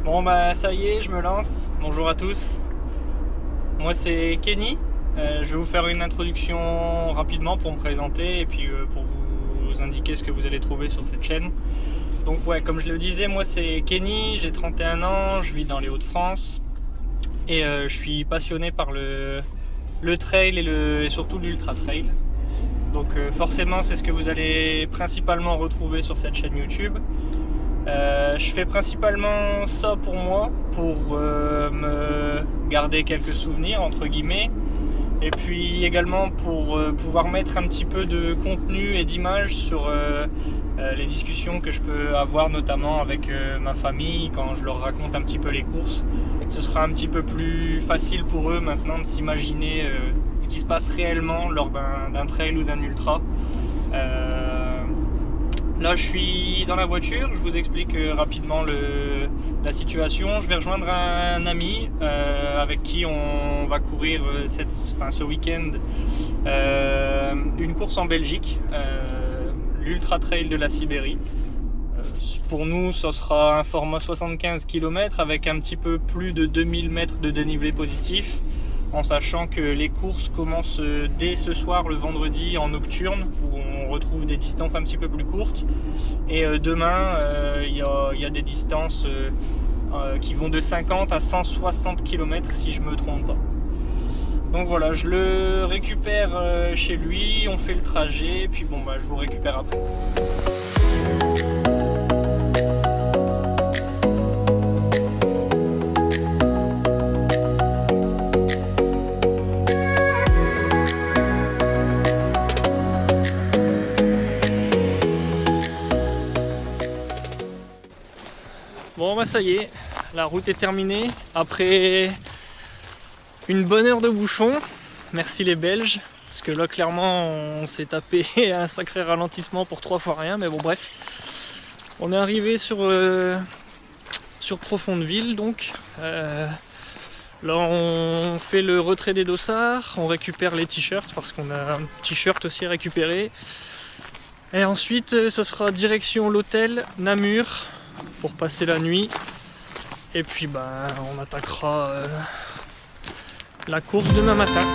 Bon bah ça y est, je me lance. Bonjour à tous. Moi c'est Kenny. Je vais vous faire une introduction rapidement pour me présenter et puis pour vous indiquer ce que vous allez trouver sur cette chaîne. Donc ouais, comme je le disais, moi c'est Kenny, j'ai 31 ans, je vis dans les Hauts-de-France et je suis passionné par le trail et surtout l'ultra trail. Donc forcément c'est ce que vous allez principalement retrouver sur cette chaîne YouTube. Je fais principalement ça pour moi, pour me garder quelques souvenirs entre guillemets, et puis également pour pouvoir mettre un petit peu de contenu et d'image sur les discussions que je peux avoir notamment avec ma famille quand je leur raconte un petit peu les courses. Ce sera un petit peu plus facile pour eux maintenant de s'imaginer ce qui se passe réellement lors d'un trail ou d'un ultra. Là je suis dans la voiture, je vous explique rapidement la situation. Je vais rejoindre un ami avec qui on va courir ce week-end une course en Belgique, l'Ultra Trail de la Sibérie. Pour nous ce sera un format 75 km avec un petit peu plus de 2000 mètres de dénivelé positif, en sachant que les courses commencent dès ce soir, le vendredi, en nocturne, où on retrouve des distances un petit peu plus courtes. Et demain, il y a des distances qui vont de 50 à 160 km si je me trompe pas. Donc voilà, je le récupère chez lui, on fait le trajet, puis bon bah je vous récupère après. Bon bah ça y est, la route est terminée après une bonne heure de bouchon. Merci les Belges, parce que là clairement on s'est tapé un sacré ralentissement pour 3 fois rien, mais bon bref. On est arrivé sur Profondeville donc. Là on fait le retrait des dossards, on récupère les t-shirts parce qu'on a un t-shirt aussi à récupérer. Et ensuite ce sera direction l'hôtel Namur pour passer la nuit, et puis bah on attaquera la course demain matin.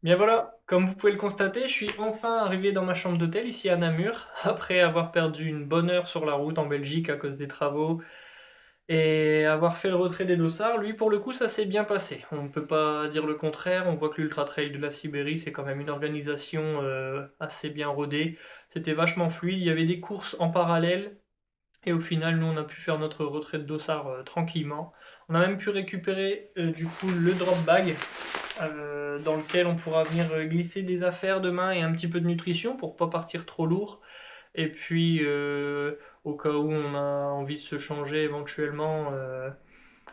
Bien voilà, comme vous pouvez le constater, je suis enfin arrivé dans ma chambre d'hôtel ici à Namur, après avoir perdu une bonne heure sur la route en Belgique à cause des travaux et avoir fait le retrait des dossards. Lui pour le coup ça s'est bien passé, on ne peut pas dire le contraire. On voit que l'Ultra Trail de la Sibérie c'est quand même une organisation assez bien rodée, c'était vachement fluide, il y avait des courses en parallèle Et au final, nous, on a pu faire notre retrait de dossard tranquillement. On a même pu récupérer du coup le drop bag dans lequel on pourra venir glisser des affaires demain et un petit peu de nutrition pour pas partir trop lourd. Et puis, au cas où on a envie de se changer éventuellement,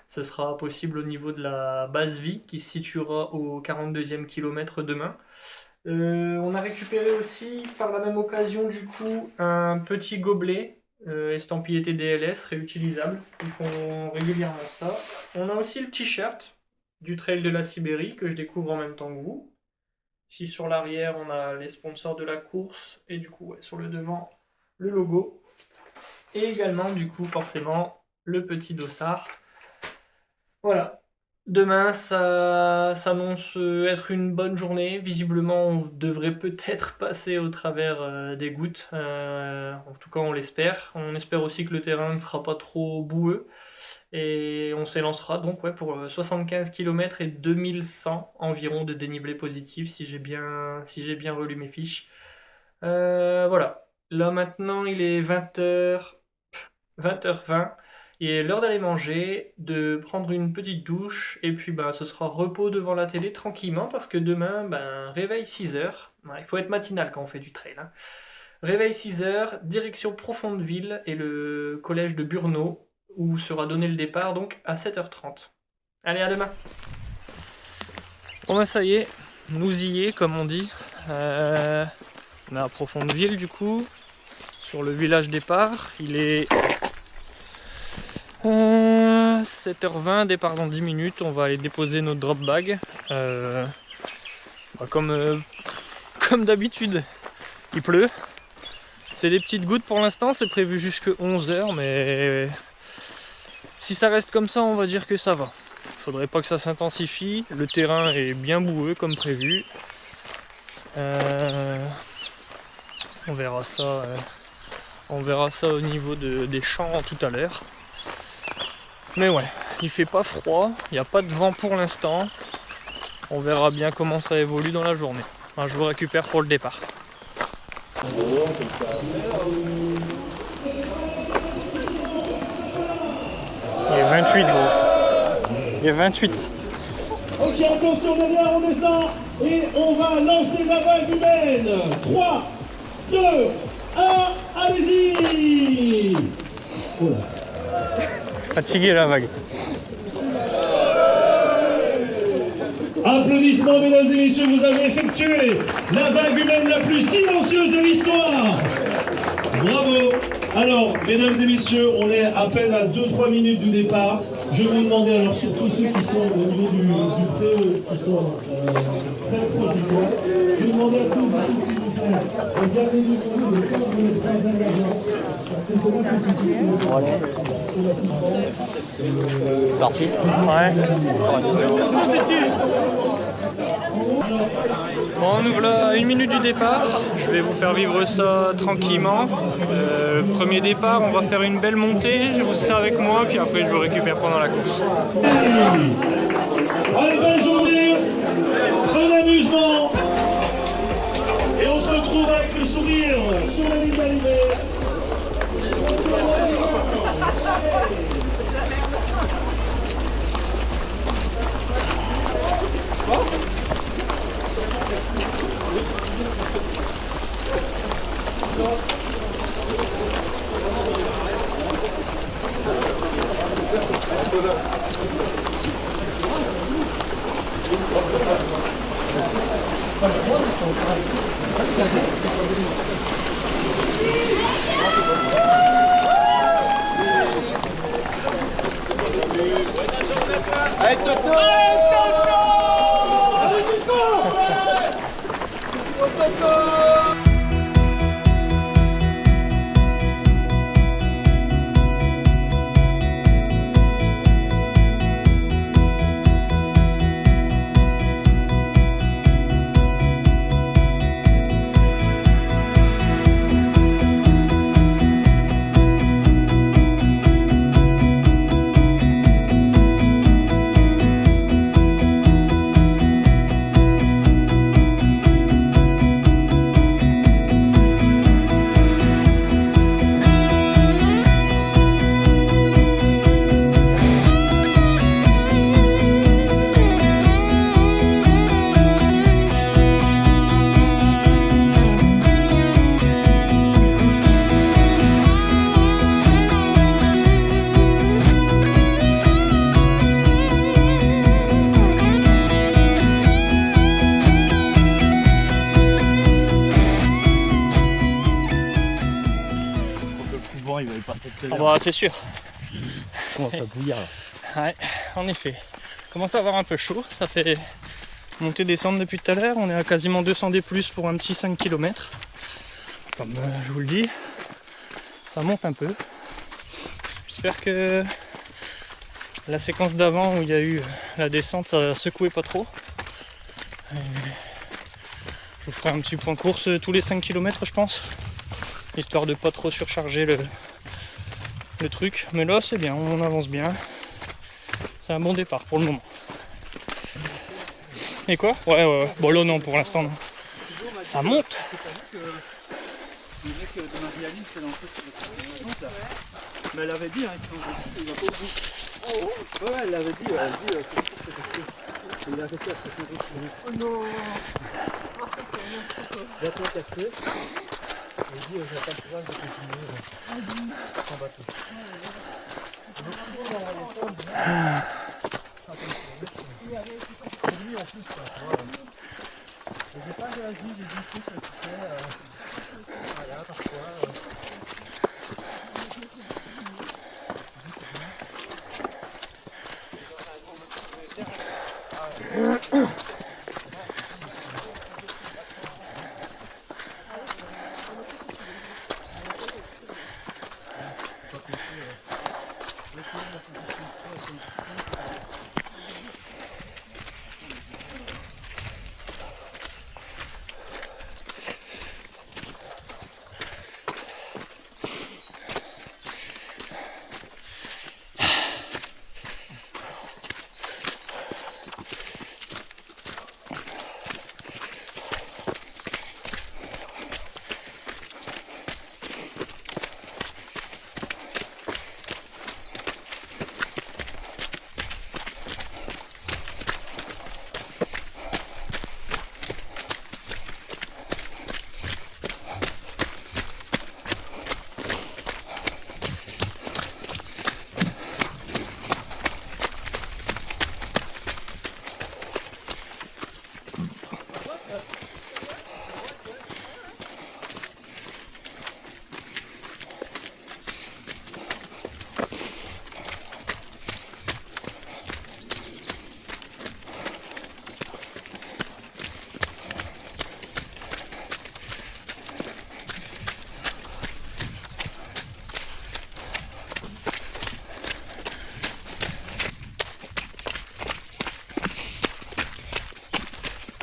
ce sera possible au niveau de la base vie qui se situera au 42e kilomètre demain. On a récupéré aussi par la même occasion du coup un petit gobelet estampillé TDLS réutilisable. Ils font régulièrement ça. On a aussi le t-shirt du Trail de la Sibérie que je découvre en même temps que vous. Ici sur l'arrière on a les sponsors de la course et du coup ouais, sur le devant le logo. Et également du coup forcément le petit dossard. Voilà. Demain, ça s'annonce être une bonne journée. Visiblement, on devrait peut-être passer au travers des gouttes. En tout cas, on l'espère. On espère aussi que le terrain ne sera pas trop boueux. Et on s'élancera donc ouais, pour 75 km et 2100 environ de dénivelé positif, si j'ai bien relu mes fiches. Voilà. Là, maintenant, il est 20h20. Il est l'heure d'aller manger, de prendre une petite douche, et puis ce sera repos devant la télé tranquillement, parce que demain, réveil 6h. Ouais, il faut être matinal quand on fait du trail. Hein. Réveil 6h, direction Profondeville et le collège de Burno, où sera donné le départ, donc à 7h30. Allez, à demain. Bon ça y est, nous y est, comme on dit. On est à Profondeville, du coup, sur le village départ. Il est 7h20, départ dans 10 minutes, on va aller déposer notre drop bag. Comme d'habitude, il pleut. C'est des petites gouttes pour l'instant, c'est prévu jusque 11h, mais si ça reste comme ça, on va dire que ça va. Faudrait pas que ça s'intensifie, le terrain est bien boueux comme prévu. On verra ça au niveau des champs tout à l'heure. Mais ouais, il fait pas froid, il n'y a pas de vent pour l'instant. On verra bien comment ça évolue dans la journée. Enfin, je vous récupère pour le départ. Il est 28 gros. Il est 28. Ok, attention derrière, on descend et on va lancer la vague humaine. 3, 2, 1, allez-y. Voilà. Fatigué la vague. Applaudissements mesdames et messieurs, vous avez effectué la vague humaine la plus silencieuse de l'histoire. Bravo. Alors, mesdames et messieurs, on est à peine à 2-3 minutes du départ. Je vais vous demander, alors surtout ceux qui sont au niveau du préau, qui sont très proches du toit, je vais vous demander à tous, s'il vous plaît, de garder du coup le temps de les trois engagements. Parce que c'est là que Parti. Ouais. Bon, on ouvre là à 1 minute du départ. Je vais vous faire vivre ça tranquillement. Premier départ, on va faire une belle montée. Vous serez avec moi, puis après je vous récupère pendant la course. Allez, belle journée, bon amusement. Et on se retrouve avec le sourire sur la ligne d'arrivée. Allez, Toto! Allez, Toto! Ah bah, c'est sûr. Comment ça bouillard là. Ouais, en effet. Commence à avoir un peu chaud, ça fait monter descendre depuis tout à l'heure, on est à quasiment 200 D+ pour un petit 5 km. Comme je vous le dis, ça monte un peu. J'espère que la séquence d'avant où il y a eu la descente, ça secouait pas trop. Et je vous ferai un petit point course tous les 5 km je pense, histoire de pas trop surcharger le truc. Mais là c'est bien, on avance bien. C'est un bon départ pour le moment. Et quoi? Ouais. Bon là non, pour l'instant non. Ça monte. Le mec de ma réalise, c'est lancé sur le là. Mais elle avait dit, hein, il va pas au bout. Ouais, elle l'avait dit, il a arrêté après son route. Oh non. Il a tout cassé. Il dit, j'ai pas le courage de continuer sans bateau. Lui en plus, j'ai pas réagi, j'ai dit tout ce que tu fais. Voilà, parfois.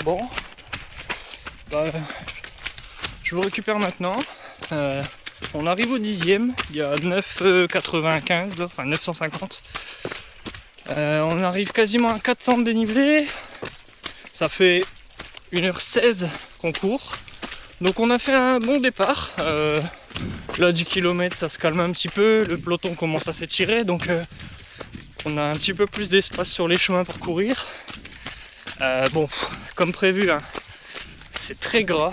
Bon, bah, je vous récupère maintenant. On arrive au 10e, il y a 9,95 là, enfin 950. On arrive quasiment à 400 de dénivelé. Ça fait 1h16 qu'on court. Donc on a fait un bon départ. Là 10 km ça se calme un petit peu, le peloton commence à s'étirer, donc on a un petit peu plus d'espace sur les chemins pour courir. Bon, comme prévu, hein, c'est très gras.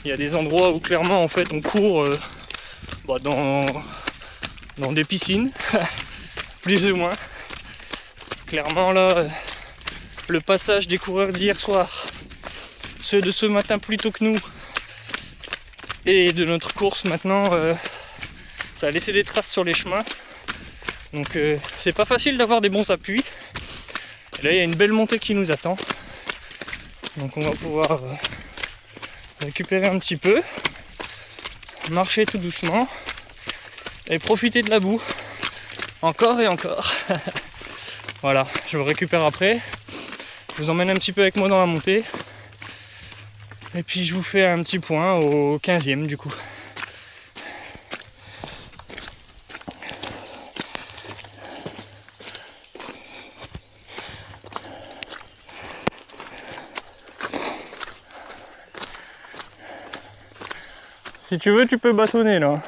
Il y a des endroits où clairement en fait on court dans des piscines, plus ou moins. Clairement là, le passage des coureurs d'hier soir, ceux de ce matin plus tôt que nous, et de notre course maintenant, ça a laissé des traces sur les chemins. Donc c'est pas facile d'avoir des bons appuis. Et là il y a une belle montée qui nous attend. Donc on va pouvoir récupérer un petit peu, marcher tout doucement et profiter de la boue. Encore et encore. Voilà, je vous récupère après. Je vous emmène un petit peu avec moi dans la montée. Et puis je vous fais un petit point au 15e du coup. Si tu veux, tu peux bâtonner là.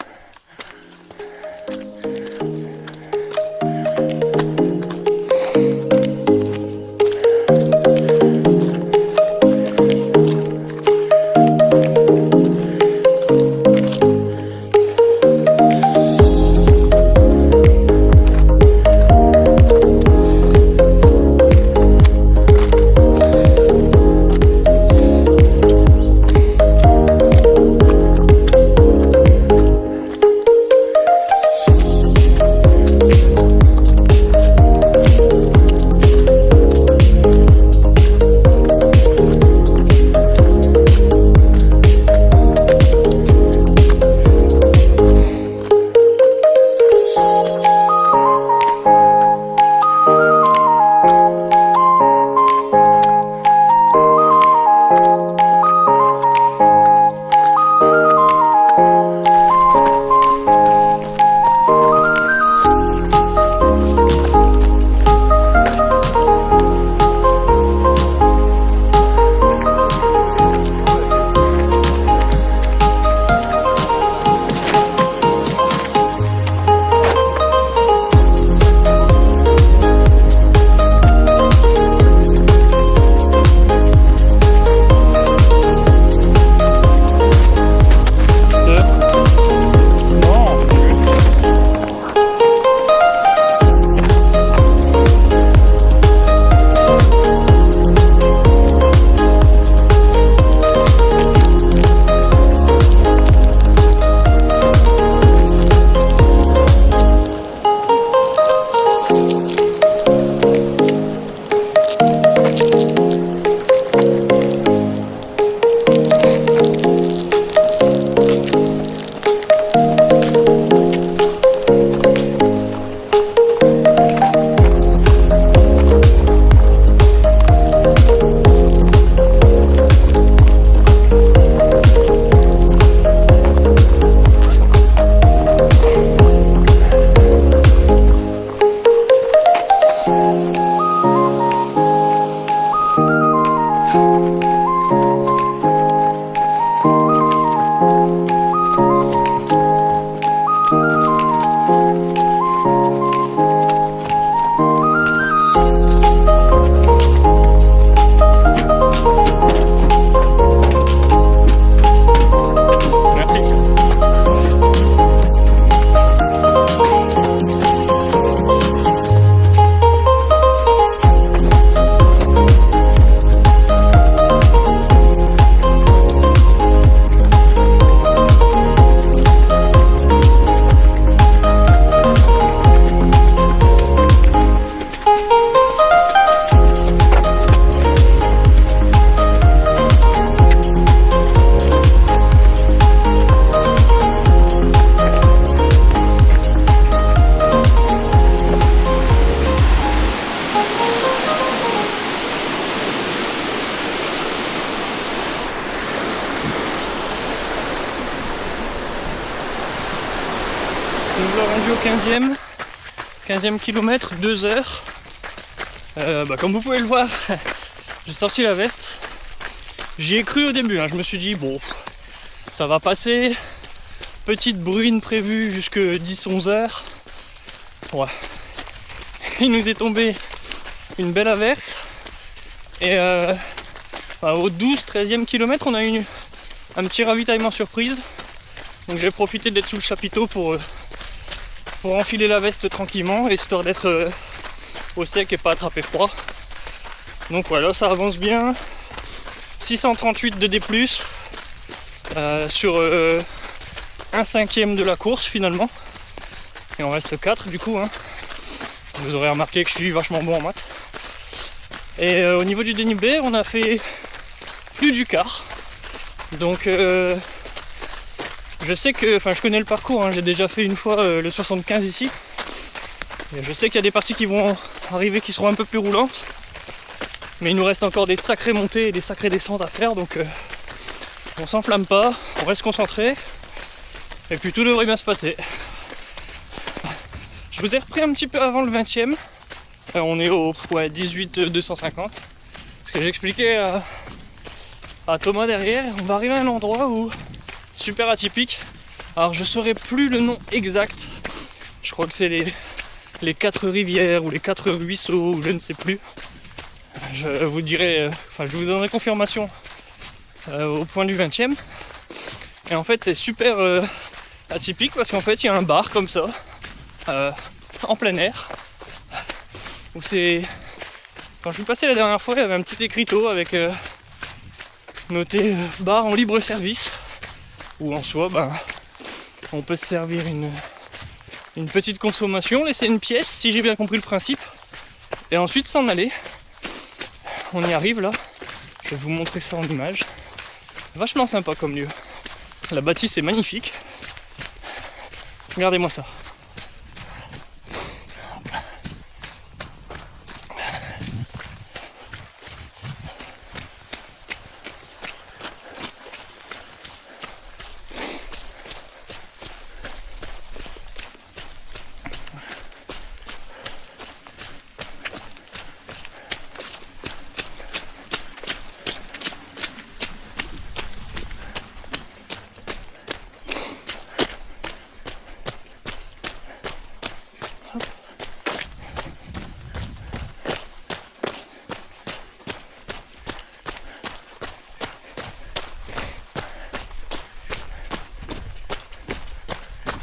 nous voilà rendus au 15e kilomètre, 2 heures. Comme vous pouvez le voir, j'ai sorti la veste. J'y ai cru au début, hein. Je me suis dit bon, ça va passer. Petite bruine prévue jusque 10-11 heures. Ouais. Il nous est tombé une belle averse. Et au 12-13e kilomètre, on a eu un petit ravitaillement surprise. Donc j'ai profité d'être sous le chapiteau pour enfiler la veste tranquillement, histoire d'être au sec et pas attraper froid. Donc voilà, ça avance bien. 638 de D+, sur 1/5 de la course finalement. Et on reste 4 du coup. Hein. Vous aurez remarqué que je suis vachement bon en maths. Et au niveau du dénivelé, on a fait plus du quart. Donc je sais que, je connais le parcours, hein. J'ai déjà fait une fois le 75 ici. Et je sais qu'il y a des parties qui vont arriver qui seront un peu plus roulantes. Mais il nous reste encore des sacrées montées et des sacrées descentes à faire, donc on s'enflamme pas, on reste concentré. Et puis tout devrait bien se passer. Je vous ai repris un petit peu avant le 20e. On est au 18 250. Ce que j'expliquais à Thomas derrière, on va arriver à un endroit où super atypique. Alors je saurais plus le nom exact. Je crois que c'est les 4 rivières ou les 4 ruisseaux, ou je ne sais plus. Je vous dirai, je vous donnerai confirmation au point du 20e. Et en fait c'est super atypique parce qu'en fait il y a un bar comme ça, en plein air. Où c'est. Quand je suis passé la dernière fois, il y avait un petit écriteau avec noté bar en libre service. Où en soi, on peut se servir une petite consommation, laisser une pièce, si j'ai bien compris le principe, et ensuite s'en aller. On y arrive là, je vais vous montrer ça en image. Vachement sympa comme lieu. La bâtisse est magnifique. Regardez-moi ça.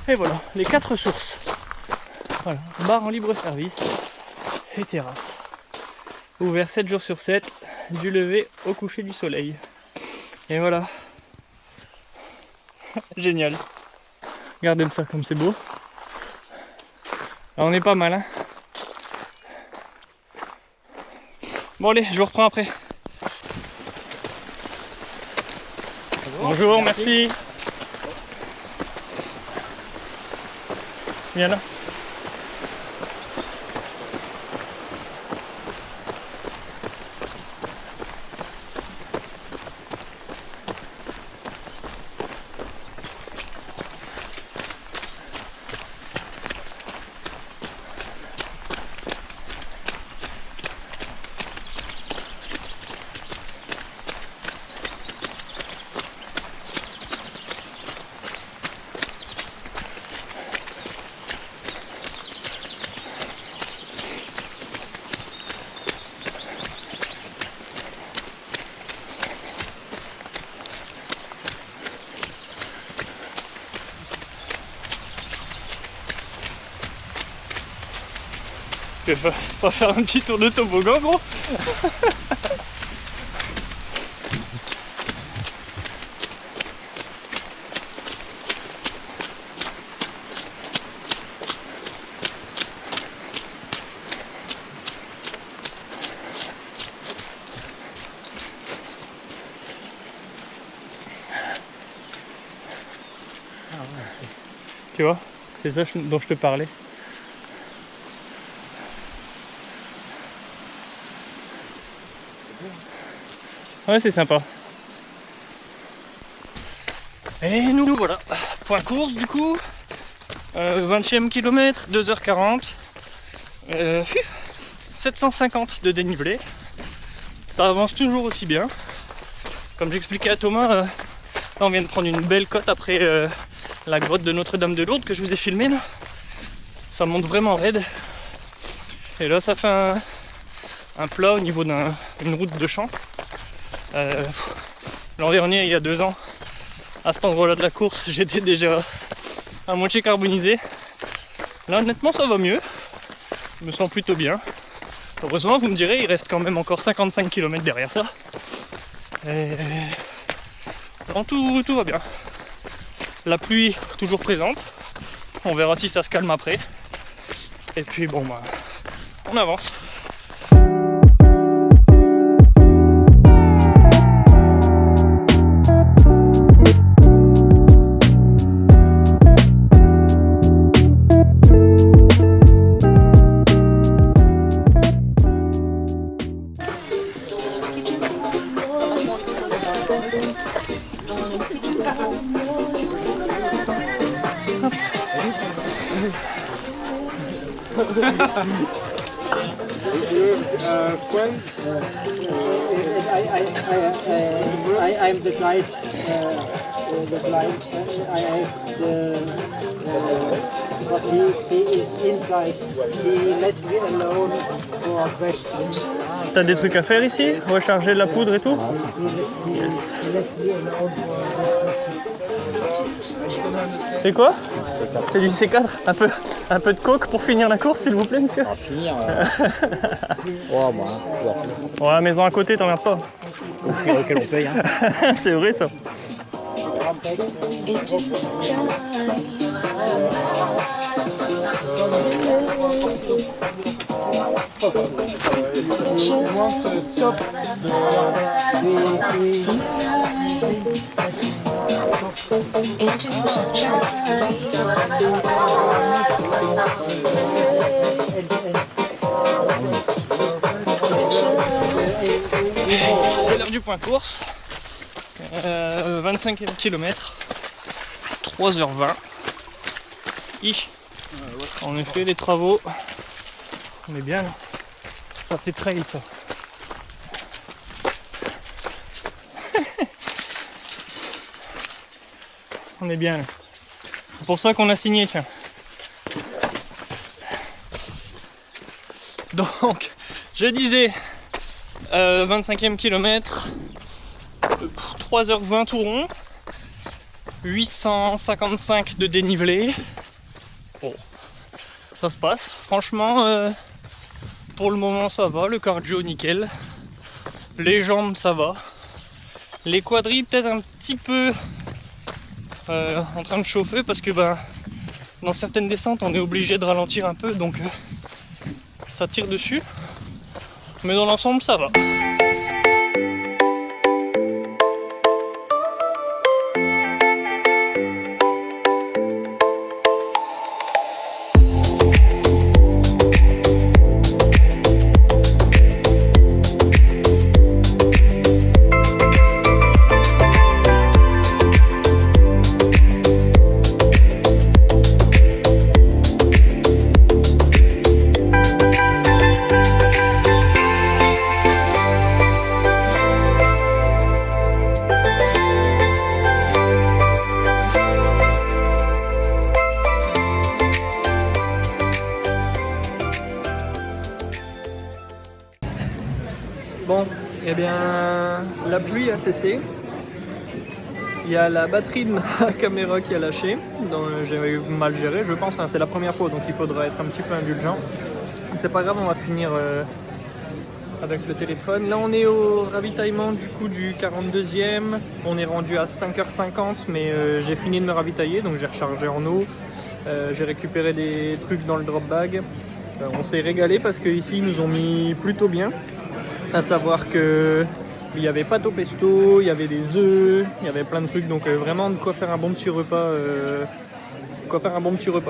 Et voilà, les 4 sources. Voilà, bar en libre service et terrasse. Ouvert 7 jours sur 7, du lever au coucher du soleil. Et voilà. Génial. Regardez ça comme c'est beau. Là, on est pas mal, hein. Bon allez, je vous reprends après. Bonjour, merci. Viens là. Je vais pas faire un petit tour de toboggan, gros. Tu vois, c'est ça dont je te parlais. Ouais, c'est sympa. Et nous voilà, point course du coup. 20e kilomètre, 2h40. 750 de dénivelé. Ça avance toujours aussi bien. Comme j'expliquais à Thomas, là on vient de prendre une belle cote après la grotte de Notre-Dame-de-Lourdes que je vous ai filmé là. Ça monte vraiment raide. Et là ça fait un plat au niveau d'une route de champ. L'an dernier, il y a 2 ans, à cet endroit-là de la course, j'étais déjà à moitié carbonisé. Là honnêtement ça va mieux. Je me sens plutôt bien. Heureusement, vous me direz, il reste quand même encore 55 km derrière ça. Et bon, tout va bien. La pluie toujours présente. On verra si ça se calme après. Et puis bon, bah, on avance. Friend? I'm the guide. I have but he is inside. He let me alone for a question. T'as des trucs à faire ici? Recharger la poudre et tout? Yes. He let me alone for a question. C'est quoi? C'est du C4? Un peu de coke pour finir la course, s'il vous plaît, monsieur? À finir. Oh, moi, Ouais, la maison à côté, t'en as pas. au prix auquel on paye. Hein. C'est vrai ça. Into the sunshine. C'est l'heure du point course. 25 km. 3h20. On a fait les travaux. On est bien là. Ça c'est trail ça. On est bien là. C'est pour ça qu'on a signé, tiens. Donc, je disais 25e kilomètre, 3h20 tout rond, 855 de dénivelé. Bon, ça se passe. Franchement, pour le moment ça va, le cardio nickel. Les jambes ça va. Les quadris peut-être un petit peu en train de chauffer parce que dans certaines descentes on est obligé de ralentir un peu, donc ça tire dessus. Mais dans l'ensemble ça va. Bon, eh bien, la pluie a cessé. Il y a la batterie de ma caméra qui a lâché. J'ai mal géré, je pense. Hein, c'est la première fois, donc il faudra être un petit peu indulgent. C'est pas grave, on va finir avec le téléphone. Là, on est au ravitaillement du coup du 42e. On est rendu à 5h50, mais j'ai fini de me ravitailler, donc j'ai rechargé en eau. J'ai récupéré des trucs dans le drop bag. On s'est régalé parce qu'ici, ils nous ont mis plutôt bien. À savoir que il y avait pâte au pesto, il y avait des œufs, il y avait plein de trucs, donc vraiment de quoi faire un bon petit repas,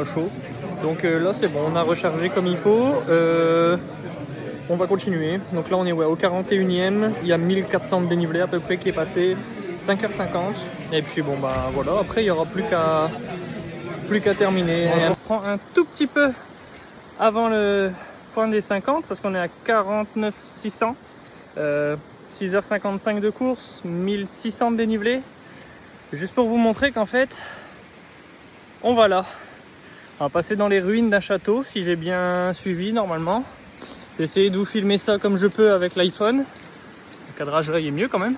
chaud. Donc là c'est bon, on a rechargé comme il faut. On va continuer. Donc là on est au 41e, il y a 1400 de dénivelé à peu près qui est passé, 5h50. Et puis bon voilà, après il n'y aura plus qu'à plus qu'à terminer. On prend un tout petit peu avant le point des 50 parce qu'on est à 49 600. 6h55 de course, 1600 de dénivelé. Juste pour vous montrer qu'en fait, on va là. On va passer dans les ruines d'un château, si j'ai bien suivi normalement. J'ai essayé de vous filmer ça comme je peux avec l'iPhone. Le cadrage là il est mieux quand même.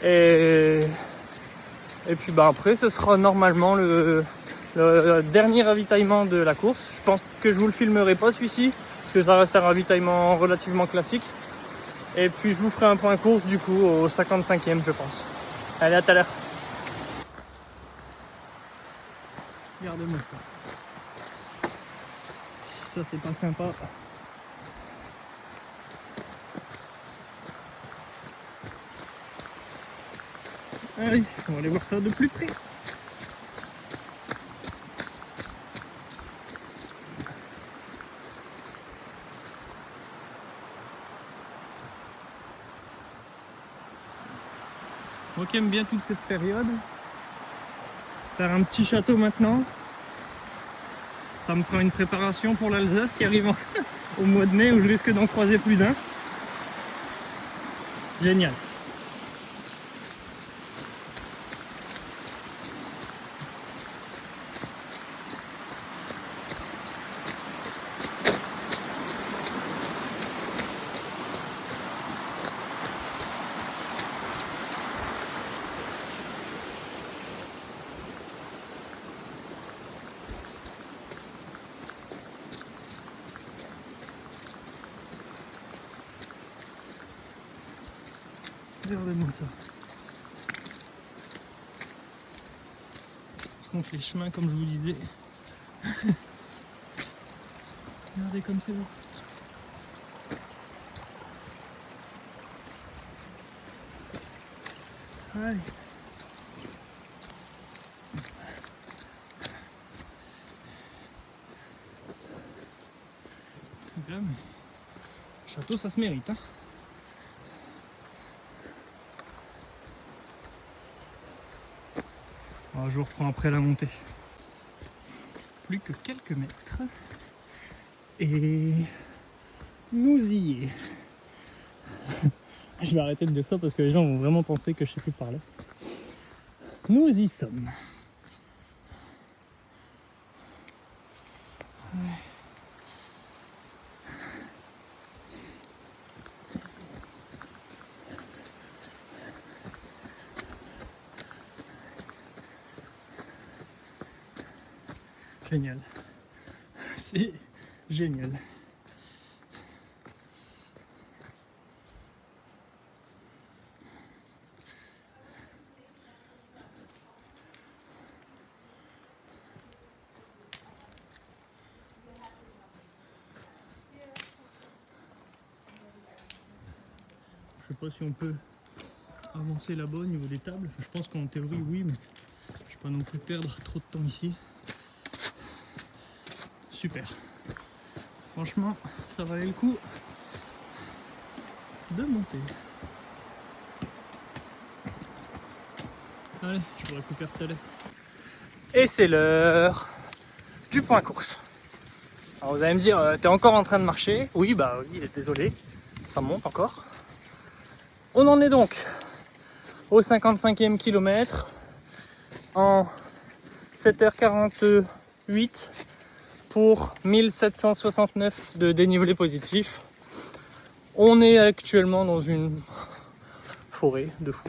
Et puis bah après ce sera normalement le dernier ravitaillement de la course. Je pense que je vous le filmerai pas celui-ci, parce que ça reste un ravitaillement relativement classique. Et puis je vous ferai un point course du coup au 55e je pense. Allez, à tout à l'heure. Regardez-moi ça. Si ça c'est pas sympa. Allez, on va aller voir ça de plus près. Moi qui aime bien toute cette période, faire un petit château maintenant, ça me fera une préparation pour l'Alsace qui arrive au mois de mai où je risque d'en croiser plus d'un. Génial. Regardez-moi ça. Donc les chemins comme je vous disais. Regardez comme c'est beau. Allez. Bien, mais château ça se mérite hein. Alors, je vous reprends après la montée. Plus que quelques mètres. Et nous y est. Je vais arrêter de dire ça parce que les gens vont vraiment penser que je sais plus parler. Nous y sommes. Ouais. Génial. C'est génial. Je sais pas si on peut avancer là-bas au niveau des tables. Enfin, je pense qu'en théorie oui, mais je ne vais pas non plus perdre trop de temps ici. Super. Franchement, ça valait le coup de monter. Allez, je vous récupère tout à l'heure. Et c'est l'heure du point course. Alors vous allez me dire, t'es encore en train de marcher? Oui, bah oui, désolé, ça monte encore. On en est donc au 55e kilomètre en 7h48 pour 1769 de dénivelé positif. On est actuellement dans une forêt de fou.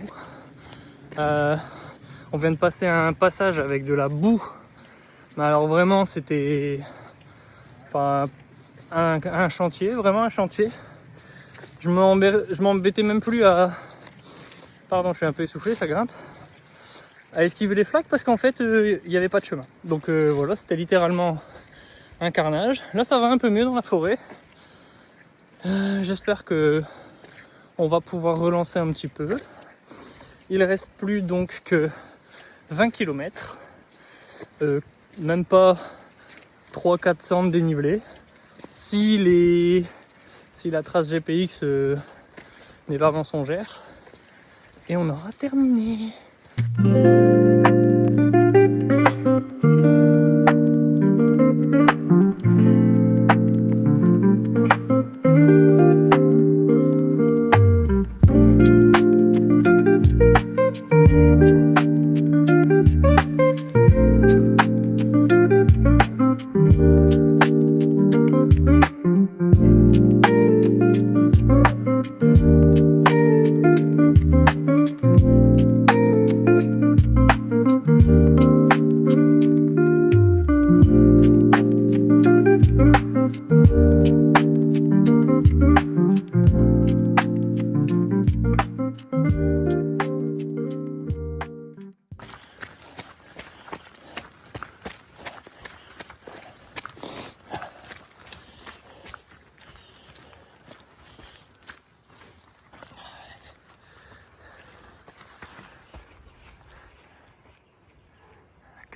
On vient de passer un passage avec de la boue. Mais alors vraiment c'était un chantier, vraiment un chantier. Je m'embêtais même plus à... Pardon, je suis un peu essoufflé, ça grimpe. À esquiver les flaques parce qu'en fait il n'y avait pas de chemin. Donc voilà, c'était littéralement un carnage. Là ça va un peu mieux dans la forêt. J'espère que on va pouvoir relancer un petit peu. Il reste plus donc que 20 km. Même pas 300-400 de dénivelé. Si la trace GPX n'est pas mensongère. Et on aura terminé.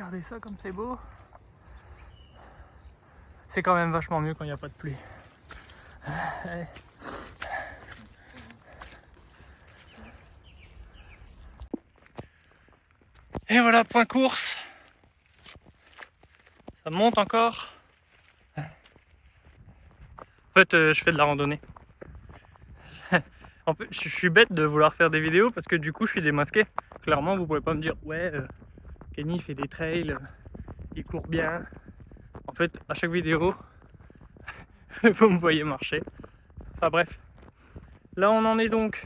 Regardez ça comme c'est beau. C'est quand même vachement mieux quand il n'y a pas de pluie. Et voilà, point course. Ça monte encore. En fait, je fais de la randonnée. En fait, je suis bête de vouloir faire des vidéos parce que du coup, je suis démasqué. Clairement, vous pouvez pas me dire ouais, Kenny fait des trails, il court bien. En fait, à chaque vidéo, vous me voyez marcher. Enfin bref. Là, on en est donc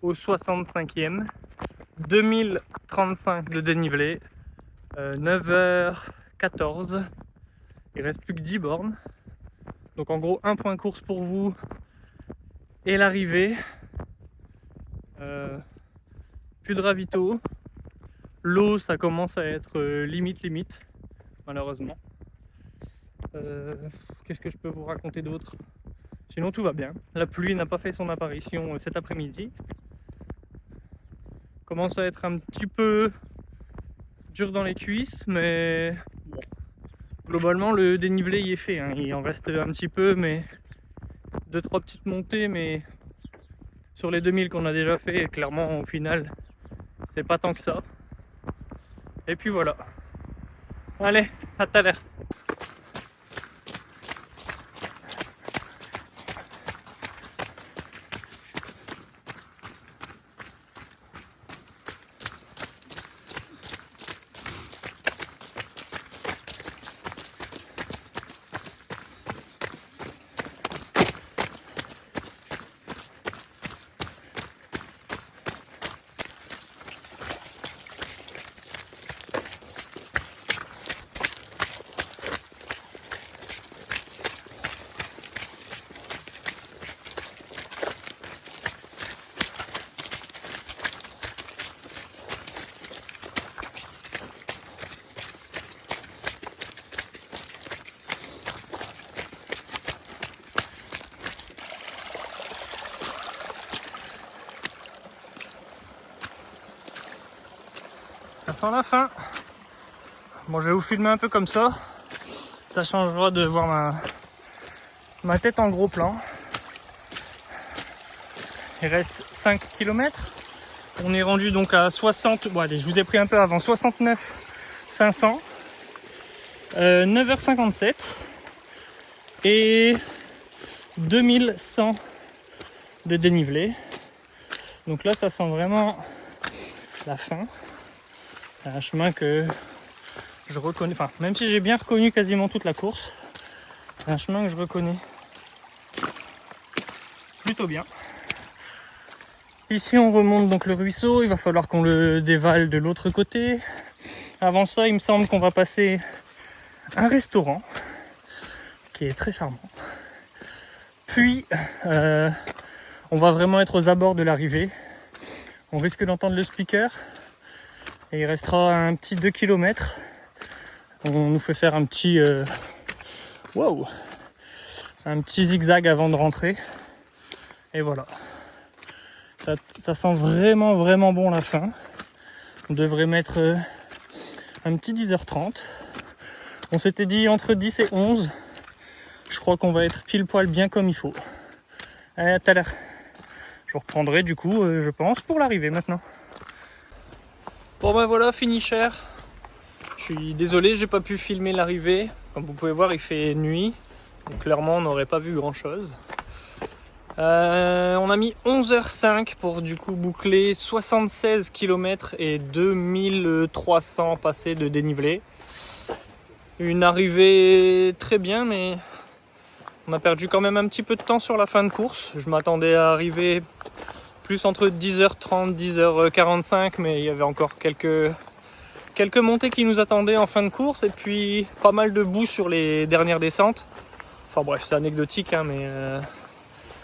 au 65e. 2035 de dénivelé. 9h14. Il reste plus que 10 bornes. Donc en gros, un point course pour vous et l'arrivée. Plus de ravito. L'eau, ça commence à être limite, malheureusement. Qu'est-ce que je peux vous raconter d'autre? Sinon tout va bien. La pluie n'a pas fait son apparition cet après-midi. Commence à être un petit peu dur dans les cuisses, mais bon. Globalement le dénivelé y est fait, hein. Il en reste un petit peu, mais 2-3 petites montées, mais sur les 2000 qu'on a déjà fait, clairement au final c'est pas tant que ça. Et puis voilà. Allez, à tout à l'heure. Ça sent la fin. Bon, je vais vous filmer un peu comme ça. Ça changera de voir ma tête en gros plan. Il reste 5 km. On est rendu donc à 60. Bon allez, je vous ai pris un peu avant. 69 500. 9h57. Et 2100 de dénivelé. Donc là, ça sent vraiment la fin. C'est un chemin que je reconnais, enfin même si j'ai bien reconnu quasiment toute la course, c'est un chemin que je reconnais plutôt bien. Ici on remonte donc le ruisseau, il va falloir qu'on le dévale de l'autre côté. Avant ça, il me semble qu'on va passer un restaurant qui est très charmant. Puis on va vraiment être aux abords de l'arrivée. On risque d'entendre le speaker. Et il restera un petit 2 km. On nous fait faire un petit un petit zigzag avant de rentrer. Et voilà. Ça sent vraiment bon la fin. On devrait mettre un petit 10h30. On s'était dit entre 10 et 11. Je crois qu'on va être pile poil bien comme il faut. Allez, à tout à l'heure. Je vous reprendrai du coup, je pense, pour l'arrivée maintenant. Bon ben voilà, finisher. Je suis désolé, j'ai pas pu filmer l'arrivée. Comme vous pouvez voir, il fait nuit. Donc clairement, on n'aurait pas vu grand chose. On a mis 11h05 pour du coup boucler 76 km et 2300 passés de dénivelé. Une arrivée très bien, mais on a perdu quand même un petit peu de temps sur la fin de course. Je m'attendais à arriver plus entre 10h30, 10h45, mais il y avait encore quelques montées qui nous attendaient en fin de course et puis pas mal de boue sur les dernières descentes. Enfin bref, c'est anecdotique, hein, mais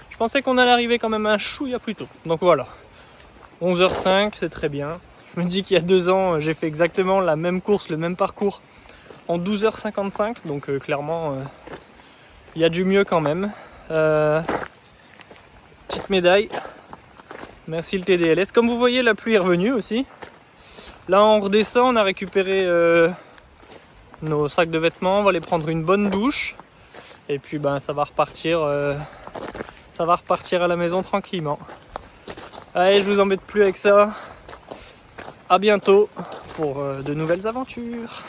je pensais qu'on allait arriver quand même un chouïa plus tôt. Donc voilà, 11h05, c'est très bien. Je me dis qu'il y a 2 ans, j'ai fait exactement la même course, le même parcours en 12h55, donc clairement, il y a du mieux quand même. Petite médaille. Merci le TDLS. Comme vous voyez, la pluie est revenue aussi. Là, on redescend, on a récupéré nos sacs de vêtements, on va aller prendre une bonne douche. Et puis ben, ça va repartir à la maison tranquillement. Allez, je vous embête plus avec ça. À bientôt pour de nouvelles aventures.